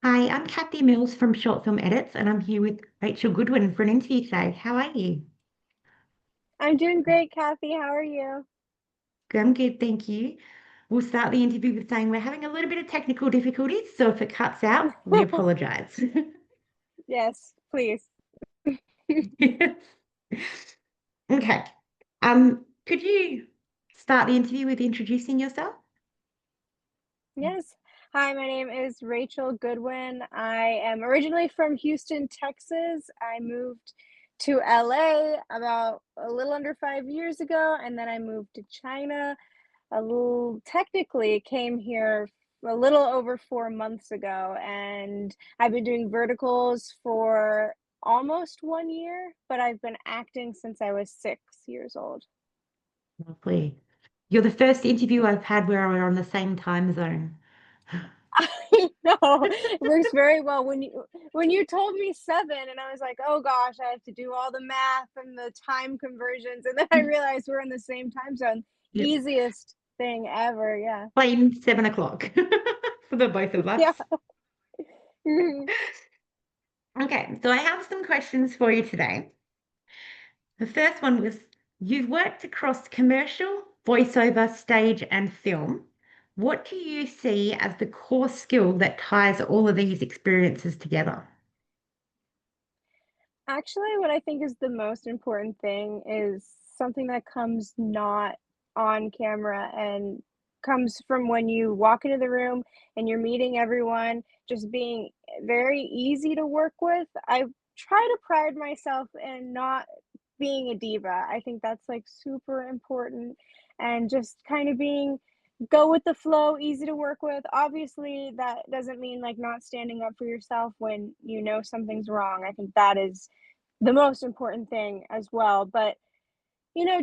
Hi, I'm Kathy Mills from Short Film Edits, and I'm here with Rachel Goodwin for an interview today. How are you? I'm doing great, Kathy. How are you? I'm good, thank you. We'll start the interview with saying we're having a little bit of technical difficulties, so if it cuts out, we apologize. Yes, please. Okay. Could you start the interview with introducing yourself? Yes. Hi, my name is Rachel Goodwin. I am originally from Houston, Texas. I moved to LA about a little under 5 years ago, and then I moved to China technically came here a little over 4 months ago, and I've been doing verticals for almost 1 year, but I've been acting since I was 6 years old. Lovely. You're the first interview I've had where we're on the same time zone. No, it works very well. When you told me 7 and I was like, "Oh gosh, I have to do all the math and the time conversions," and then I realized we're in the same time zone. Yep. Easiest thing ever, yeah. Plain 7 o'clock for the both of Yeah. us. Okay, so I have some questions for you today. The first one was, you've worked across commercial, voiceover, stage, and film. What do you see as the core skill that ties all of these experiences together? Actually, what I think is the most important thing is something that comes not on camera and comes from when you walk into the room and you're meeting everyone, just being very easy to work with. I try to pride myself in not being a diva. I think that's like super important and just kind of being go with the flow, easy to work with. Obviously, that doesn't mean like not standing up for yourself when you know something's wrong. I think that is the most important thing as well. But,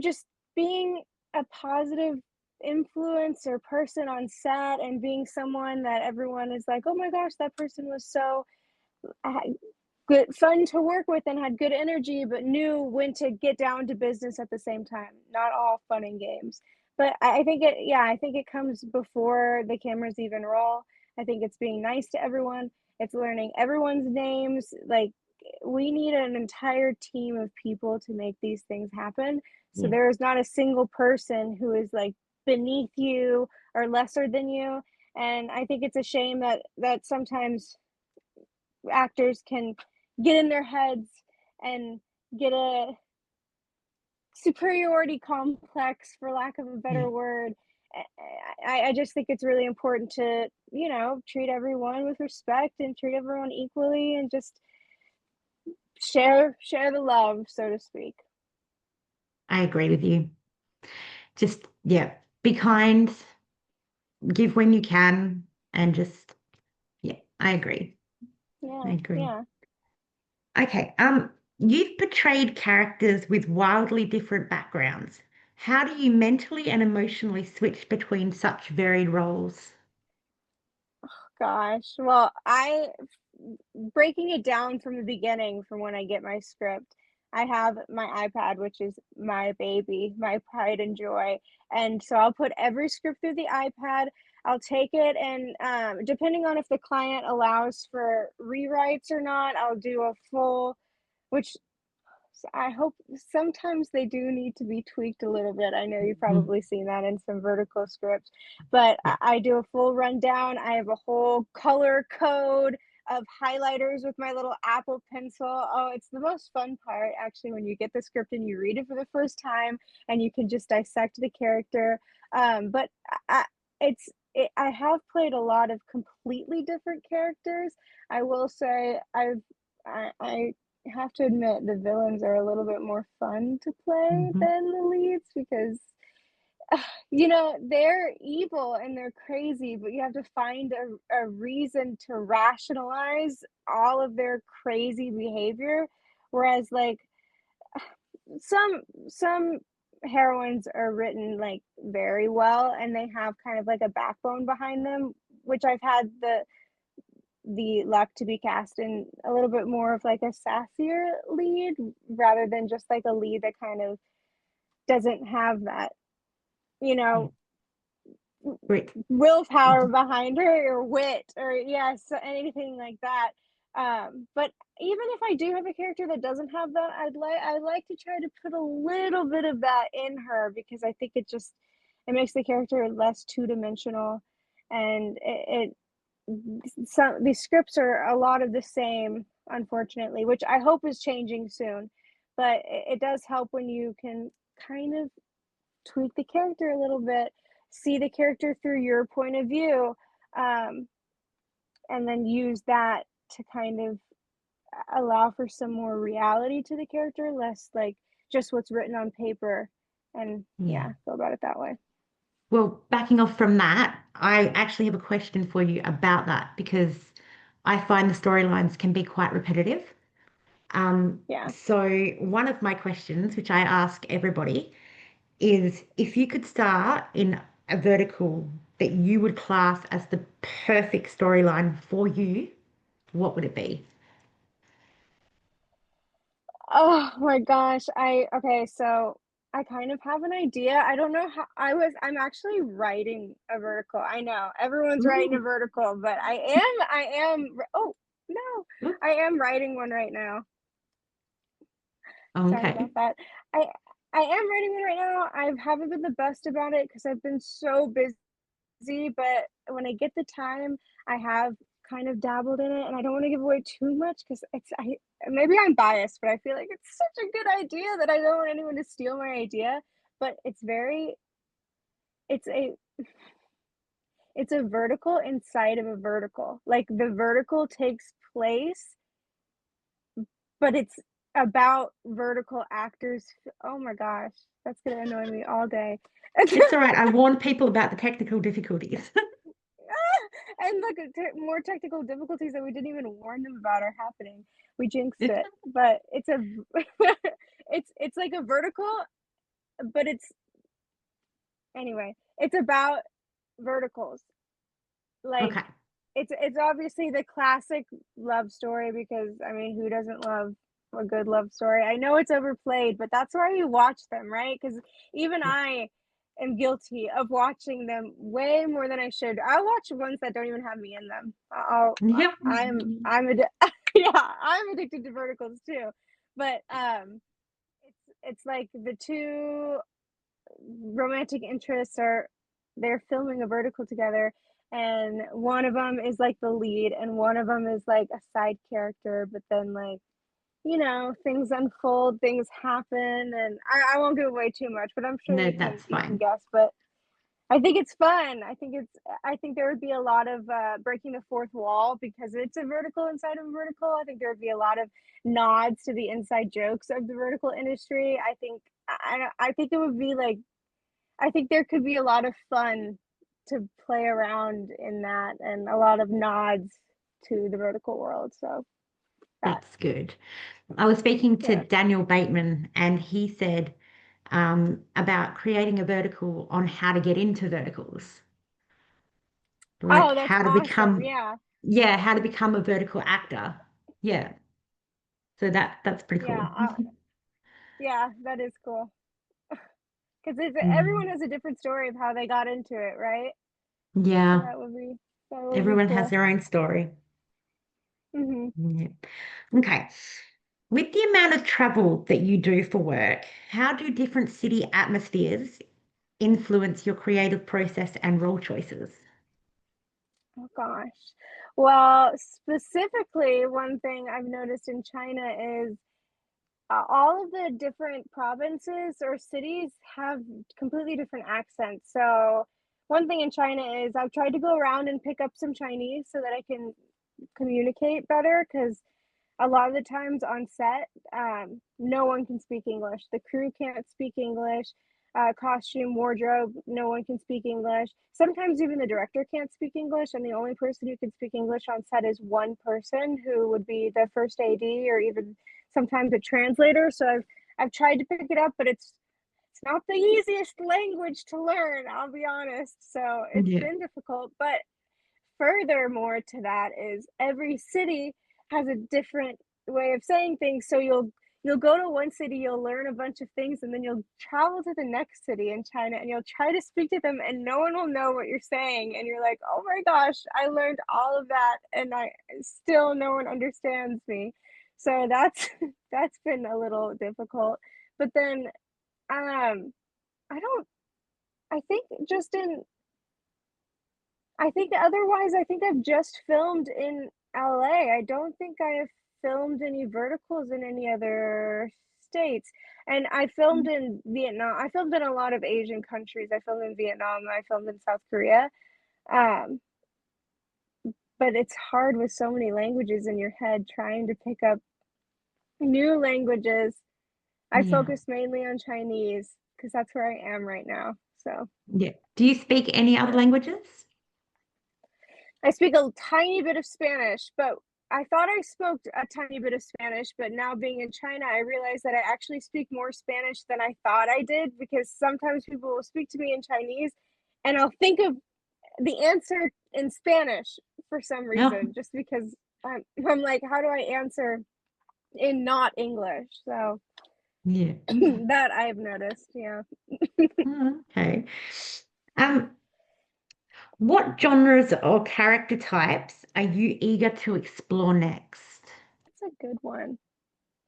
just being a positive influence or person on set and being someone that everyone is like, oh my gosh, that person was so uh, good, fun to work with and had good energy, but knew when to get down to business at the same time. Not all fun and games. But I think I think it comes before the cameras even roll. I think it's being nice to everyone. It's learning everyone's names. Like, we need an entire team of people to make these things happen. So Yeah, there is not a single person who is like beneath you or lesser than you. And I think it's a shame that sometimes actors can get in their heads and get a superiority complex, for lack of a yeah, better word. I just think it's really important to, treat everyone with respect and treat everyone equally and just share the love, so to speak. I agree with you. Just, yeah, be kind, give when you can, and just, yeah, I agree. I Yeah, agree. yeah. Okay, you've portrayed characters with wildly different backgrounds. How do you mentally and emotionally switch between such varied roles? Gosh. Well, I breaking it down from the beginning from when I get my script. I have my iPad, which is my baby, my pride and joy. And so I'll put every script through the iPad. I'll take it and depending on if the client allows for rewrites or not, I'll do a full, which I hope sometimes they do need to be tweaked a little bit. I know you've Mhm. probably seen that in some vertical scripts, but Yeah. I do a full rundown. I have a whole color code of highlighters with my little Apple pencil. Oh, it's the most fun part actually when you get the script and you read it for the first time and you can just dissect the character. But it's I have played a lot of completely different characters. I will say I have to admit the villains are a little bit more fun to play Mhm. than the leads because they're evil and they're crazy, but you have to find a reason to rationalize all of their crazy behavior. Whereas like some heroines are written like very well and they have kind of like a backbone behind them, which I've had the luck to be cast in a little bit more of like a sassier lead rather than just like a lead that kind of doesn't have that, you Yeah. know, Great. willpower behind her or wit or yes, anything like that. But even if I do have a character that doesn't have that, I'd like to try to put a little bit of that in her because I think it makes the character less two-dimensional, and some these scripts are a lot of the same, unfortunately, which I hope is changing soon. But it does help when you can kind of tweak the character a little bit, see the character through your point of view, um, and then use that to kind of allow for some more reality to the character, less like just what's written on paper. And Yeah. yeah, go about it that way. Well, backing off from that, I actually have a question for you about that because I find the storylines can be quite repetitive. Yeah. So one of my questions, which I ask everybody, is if you could star in a vertical that you would class as the perfect storyline for you, what would it be? Oh my gosh. Okay, so I kind of have an idea. I don't know how I'm actually writing a vertical. I know everyone's writing a Ooh, vertical, but oh, no. ooh, I am writing one right now. Sorry about okay. that. I I am writing one right now. I haven't been the best about it because I've been so busy, but when I get the time, I have kind of dabbled in it, and I don't want to give away too much because maybe I'm biased, but I feel like it's such a good idea that I don't want anyone to steal my idea. But it's a it's a vertical inside of a vertical. Like the vertical takes place, but it's about vertical actors. Oh my gosh, that's gonna annoy me all day. It's all right. I warned people about the technical difficulties. And look, more technical difficulties that we didn't even warn them about are happening. We jinxed it, but it's like a vertical, but it's anyway. It's about verticals. Like Okay. it's obviously the classic love story because I mean, who doesn't love a good love story? I know it's overplayed, but that's why you watch them, right? Because even Yeah. I am guilty of watching them way more than I should. I watch ones that don't even have me in them. Yep. yeah, I'm addicted to verticals too. But it's like the two romantic interests are they're filming a vertical together, and one of them is like the lead and one of them is like a side character, but then like things unfold, things happen, and I won't give away too much, but I'm sure No, you can that's you can fine. guess. But I think it's fun. I think there would be a lot of breaking the fourth wall because it's a vertical inside of a vertical. I think there would be a lot of nods to the inside jokes of the vertical industry. I think it would be like I think there could be a lot of fun to play around in that and a lot of nods to the vertical world. So that, That's good. I was speaking to yeah. Daniel Bateman, and he said about creating a vertical on how to get into verticals, like Oh, that's how to awesome. become, Yeah. yeah, how to become a vertical actor. Yeah. So that's pretty Yeah. cool. Yeah, that is cool. Because everyone Mm. has a different story of how they got into it, right? So Yeah. that would be Everyone has cool. their own story. Hmm. Yeah. Okay. With the amount of travel that you do for work, how do different city atmospheres influence your creative process and role choices? Oh gosh. Well, specifically, one thing I've noticed in China is all of the different provinces or cities have completely different accents. So, one thing in China is I've tried to go around and pick up some Chinese so that I can communicate better because a lot of the times on set, no one can speak English. The crew can't speak English. Costume, wardrobe, no one can speak English. Sometimes even the director can't speak English, and the only person who can speak English on set is one person who would be the first AD or even sometimes a translator. So I've tried to pick it up, but it's not the easiest language to learn, I'll be honest. So it's Yeah. been difficult, but furthermore to that is every city has a different way of saying things, so you'll go to one city, you'll learn a bunch of things, and then you'll travel to the next city in China and you'll try to speak to them and no one will know what you're saying. And you're like, oh my gosh, I learned all of that and I still no one understands me. So that's that's been a little difficult. But then I don't I think just in I think otherwise, I think I've just filmed in LA. I don't think I have filmed any verticals in any other states. And I filmed in Vietnam. I filmed in a lot of Asian countries. I filmed in Vietnam. I filmed in South Korea. Um, but it's hard with so many languages in your head trying to pick up new languages. I Yeah. focus mainly on Chinese because that's where I am right now. So, Yeah. Do you speak any other yeah. languages? I speak a tiny bit of Spanish, but I thought I spoke a tiny bit of Spanish, but now being in China, I realized that I actually speak more Spanish than I thought I did because sometimes people will speak to me in Chinese and I'll think of the answer in Spanish for some Oh, reason, just because I'm like, how do I answer in not English? So yeah. that I've noticed, yeah. Oh, okay. Um, what genres or character types are you eager to explore next? That's a good one.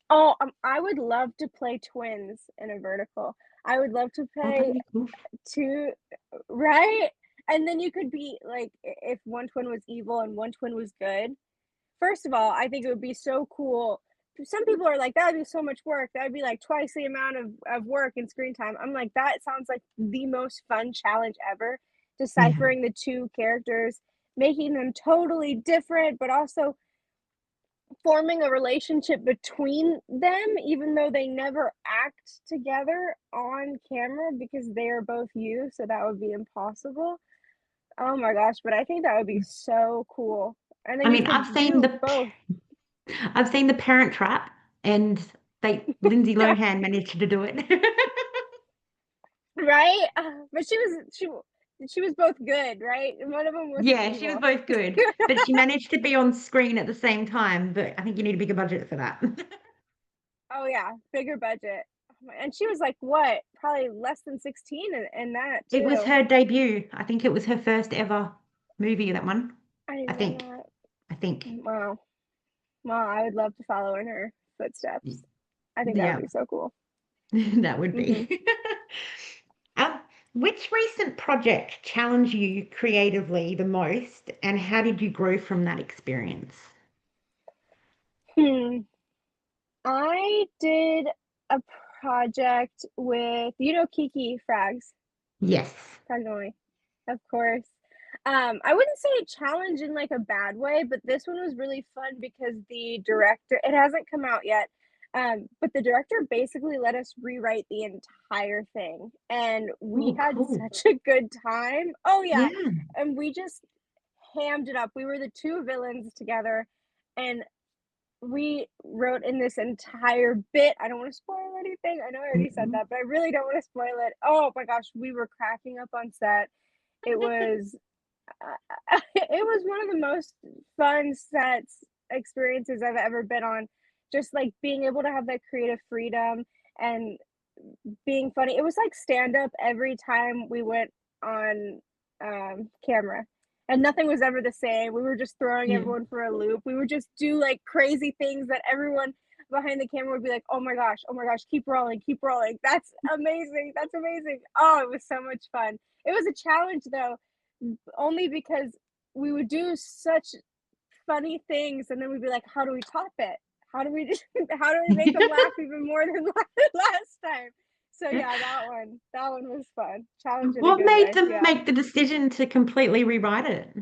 Oh, I would love to play twins in a vertical. I would love to Oh, that'd play be cool. two, right? And then you could be like, if one twin was evil and one twin was good. First of all, I think it would be so cool. Some people are like, that would be so much work. That would be like twice the amount of work and screen time. I'm like, that sounds like the most fun challenge ever. Yeah. Deciphering the two characters, making them totally different, but also forming a relationship between them, even though they never act together on camera because they are both you. So that would be impossible. Oh my gosh, but I think that would be so cool. And I then you mean, could do both, I've seen the Parent Trap, and Lindsay Lohan managed to do it. right? But she was both good, right? And one of them wasn't Yeah, she was evil. both good, but she managed to be on screen at the same time. But I think you need a bigger budget for that. Oh yeah, bigger budget. And she was like what? Probably less than 16 in that It was too. her debut. I think it was her first ever movie, that one. I I didn't think. know I think. that. Wow. Well, I would love to follow in her footsteps. I think that would Yeah, be so cool. that would Mhm. be. Um, which recent project challenged you creatively the most, and how did you grow from that experience? Hmm. I did a project with Kiki Frags, Yes. Fragnoli, of course. I wouldn't say a challenge in like a bad way, but this one was really fun because the director, it hasn't come out yet, but the director basically let us rewrite the entire thing, and we Oh, had cool. such a good time. Oh yeah, Yeah. and we just hammed it up. We were the two villains together, and we wrote in this entire bit. I don't want to spoil anything. I know I already said Mhm. that, but I really don't want to spoil it. Oh my gosh, we were cracking up on set. It was it was one of the most fun sets experiences I've ever been on. Just like being able to have that creative freedom and being funny. It was like stand up every time we went on camera. And nothing was ever the same. We were just throwing Yeah. everyone for a loop. We would just do like crazy things that everyone behind the camera would be like, oh my gosh, keep rolling, keep rolling. That's amazing. That's amazing. Oh, it was so much fun. It was a challenge though, only because we would do such funny things and then we'd be like, how do we top it? How do we how do we make them laugh even more than last time? So yeah, that one was fun. Challenge in a What good made way. them Yeah. make the decision to completely rewrite it?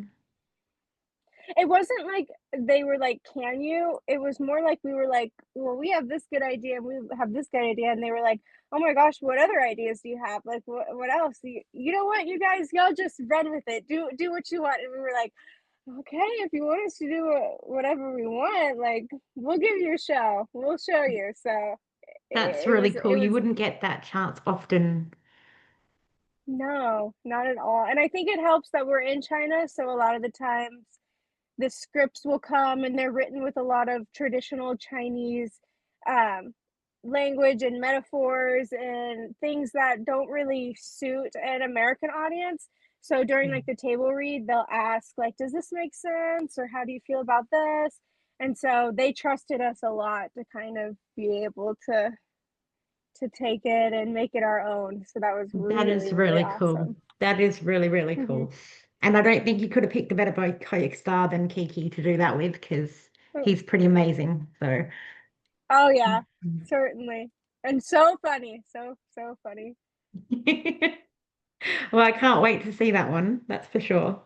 It wasn't like they were like, "Can you?" It was more like we were like, "Well, we have this good idea and we have this good idea." And they were like, "Oh my gosh, what other ideas do you have? Like what else? You know what, you guys, y'all just run with it. Do what you want." And we were like, "Okay, if you want us to do whatever we want, like we'll give you a show. We'll show you." So That's it really was cool. it You was wouldn't get that chance often. no, not at all. And I think it helps that we're in China, so a lot of the times the scripts will come and they're written with a lot of traditional Chinese um language and metaphors and things that don't really suit an American audience. So during Yeah. like the table read, they'll ask like, "Does this make sense?" or "How do you feel about this?" And so they trusted us a lot to kind of be able to take it and make it our own. So that was That is really, really really cool. awesome. That is really, really Hmm. cool. And I don't think you could have picked a better co-star than Kiki to do that with because he's pretty amazing. So, Oh yeah, certainly. And so funny. So, so funny. well, I can't wait to see that one. That's for sure.